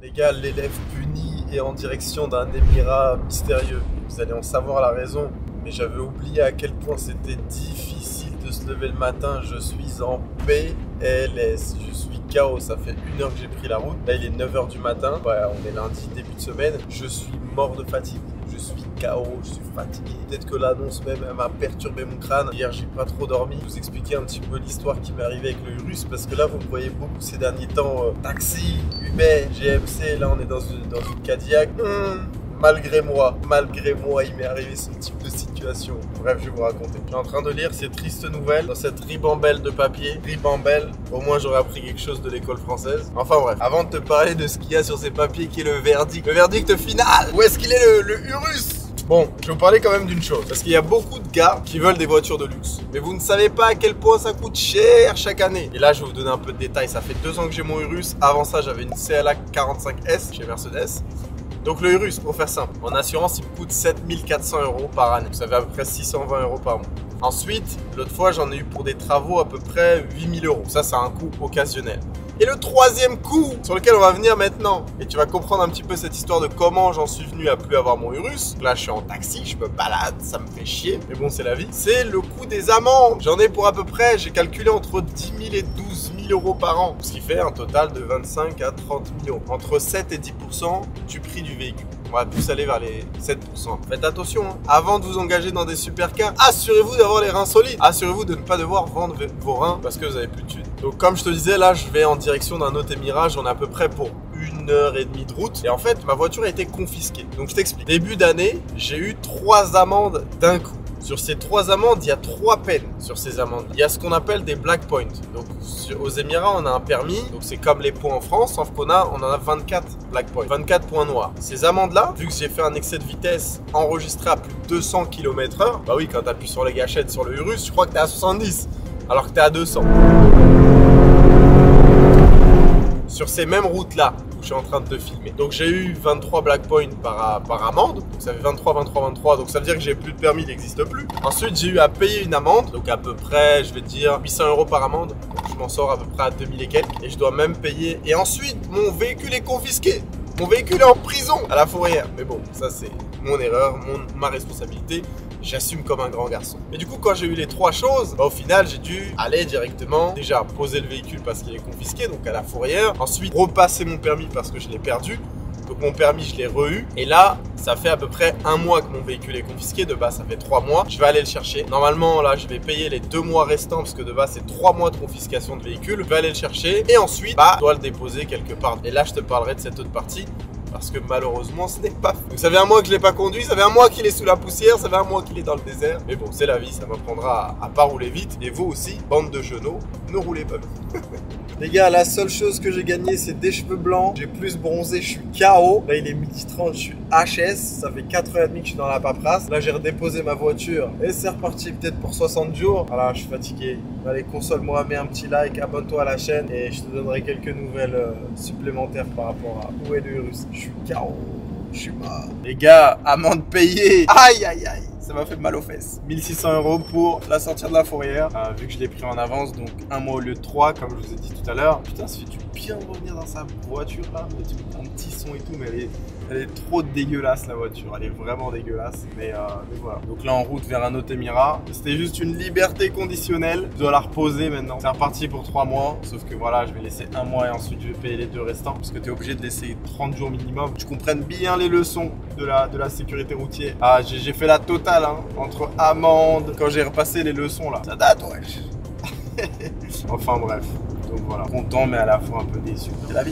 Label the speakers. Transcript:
Speaker 1: Les gars, l'élève puni est en direction d'un émirat mystérieux. Vous allez en savoir la raison. Mais j'avais oublié à quel point c'était difficile de se lever le matin. Je suis en PLS. Je suis KO. Ça fait 1 heure que j'ai pris la route. Là, il est 9 h du matin. Ouais, on est lundi, début de semaine. Je suis mort de fatigue. Je suis KO, je suis fatigué. Peut-être que l'annonce même m'a perturbé mon crâne. Hier, j'ai pas trop dormi. Je vous expliquer un petit peu l'histoire qui m'est arrivée avec le Urus. Parce que là, vous me voyez beaucoup ces derniers temps. Taxi, Uber, GMC. Là, on est dans une Cadillac. Malgré moi, il m'est arrivé ce type de situation. Bref, je vais vous raconter. Je suis en train de lire ces tristes nouvelles dans cette ribambelle de papier. Ribambelle, au moins j'aurais appris quelque chose de l'école française. Enfin bref, avant de te parler de ce qu'il y a sur ces papiers qui est le verdict final. Où est-ce qu'il est le Urus? Bon, je vais vous parler quand même d'une chose. Parce qu'il y a beaucoup de gars qui veulent des voitures de luxe. Mais vous ne savez pas à quel point ça coûte cher chaque année. Et là, je vais vous donner un peu de détails. Ça fait 2 ans que j'ai mon Urus. Avant ça, j'avais une CLA 45S chez Mercedes. Donc le Urus, pour faire simple, en assurance, il me coûte 7 400 € par année. Ça fait à peu près 620 € par mois. Ensuite, l'autre fois, j'en ai eu pour des travaux à peu près 8 000 €. Ça, c'est un coût occasionnel. Et le troisième coût sur lequel on va venir maintenant, et tu vas comprendre un petit peu cette histoire de comment j'en suis venu à plus avoir mon Urus. Là, je suis en taxi, je me balade, ça me fait chier, mais bon, c'est la vie. C'est le coût des amendes. J'en ai pour à peu près, j'ai calculé entre 10 000 et 12 000 € par an, ce qui fait un total de 25 à 30 000 €. Entre 7 et 10% du prix du véhicule. On va plus aller vers les 7%. Faites attention, hein. Avant de vous engager dans des supercars, assurez-vous d'avoir les reins solides. Assurez-vous de ne pas devoir vendre vos reins parce que vous avez plus de thunes. Donc comme je te disais, là je vais en direction d'un autre émirat. J'en ai à peu près pour 1h30 de route. Et en fait, ma voiture a été confisquée. Donc je t'explique. Début d'année, j'ai eu 3 amendes d'un coup. Sur ces 3 amendes, il y a 3 peines sur ces amendes. Il y a ce qu'on appelle des black points. Donc aux Émirats, on a un permis. Donc c'est comme les points en France, sauf qu'on en a 24 black points. 24 points noirs. Ces amendes-là, vu que j'ai fait un excès de vitesse enregistré à plus de 200 km/h, bah oui, quand tu appuies sur les gâchettes sur le Urus, je crois que tu es à 70 alors que tu es à 200. Sur ces mêmes routes-là, où je suis en train de te filmer. Donc j'ai eu 23 black points par amende. Donc ça fait 23, 23, 23. Donc ça veut dire que j'ai plus de permis, il n'existe plus. Ensuite, j'ai eu à payer une amende. Donc à peu près, je vais te dire 800 € par amende. Donc je m'en sors à peu près à 2000 et quelques. Et je dois même payer. Et ensuite, mon véhicule est confisqué. Mon véhicule est en prison à la Fourrière. Mais bon, ça c'est mon erreur, ma responsabilité. J'assume comme un grand garçon. Mais du coup, quand j'ai eu les 3 choses, bah, au final, j'ai dû aller directement, déjà poser le véhicule parce qu'il est confisqué, donc à la Fourrière. Ensuite, repasser mon permis parce que je l'ai perdu. Donc mon permis, je l'ai re-eu. Et là, ça fait à peu près 1 mois que mon véhicule est confisqué. De base, ça fait 3 mois. Je vais aller le chercher. Normalement, là, je vais payer les 2 mois restants parce que de base, c'est 3 mois de confiscation de véhicule. Je vais aller le chercher. Et ensuite, bah, je dois le déposer quelque part. Et là, je te parlerai de cette autre partie. Parce que malheureusement, ce n'est pas fait. Donc ça fait 1 mois que je ne l'ai pas conduit, ça fait 1 mois qu'il est sous la poussière, ça fait 1 mois qu'il est dans le désert. Mais bon, c'est la vie, ça m'apprendra à pas rouler vite. Et vous aussi, bande de genoux, ne roulez pas vite. Les gars, la seule chose que j'ai gagné, c'est des cheveux blancs. J'ai plus bronzé, je suis KO. Là, il est 12h30, je suis HS. Ça fait 4h30 que je suis dans la paperasse. Là, j'ai redéposé ma voiture. Et c'est reparti peut-être pour 60 jours. Voilà, je suis fatigué. Allez, console-moi, mets un petit like, abonne-toi à la chaîne. Et je te donnerai quelques nouvelles supplémentaires par rapport à où est le Urus. Je suis KO. Je suis mort. Les gars, amende payée. Aïe, aïe, aïe. Ça m'a fait mal aux fesses. 1600 € pour la sortie de la Fourrière. Vu que je l'ai pris en avance, donc 1 mois au lieu de 3, comme je vous ai dit tout à l'heure. Putain, ça fait du bien de revenir dans sa voiture là. Un petit son et tout, mais elle est trop dégueulasse la voiture. Elle est vraiment dégueulasse. Mais voilà. Donc là, en route vers un autre émirat. C'était juste une liberté conditionnelle. Je dois la reposer maintenant. C'est reparti pour 3 mois. Sauf que voilà, je vais laisser 1 mois et ensuite je vais payer les 2 restants. Parce que tu es obligé de laisser 30 jours minimum. Tu comprennes bien les leçons de la sécurité routière. Ah, j'ai fait la totale. Hein, entre amende, quand j'ai repassé les leçons là, ça date, ouais. Enfin bref, donc voilà, content mais à la fois un peu déçu, c'est la vie.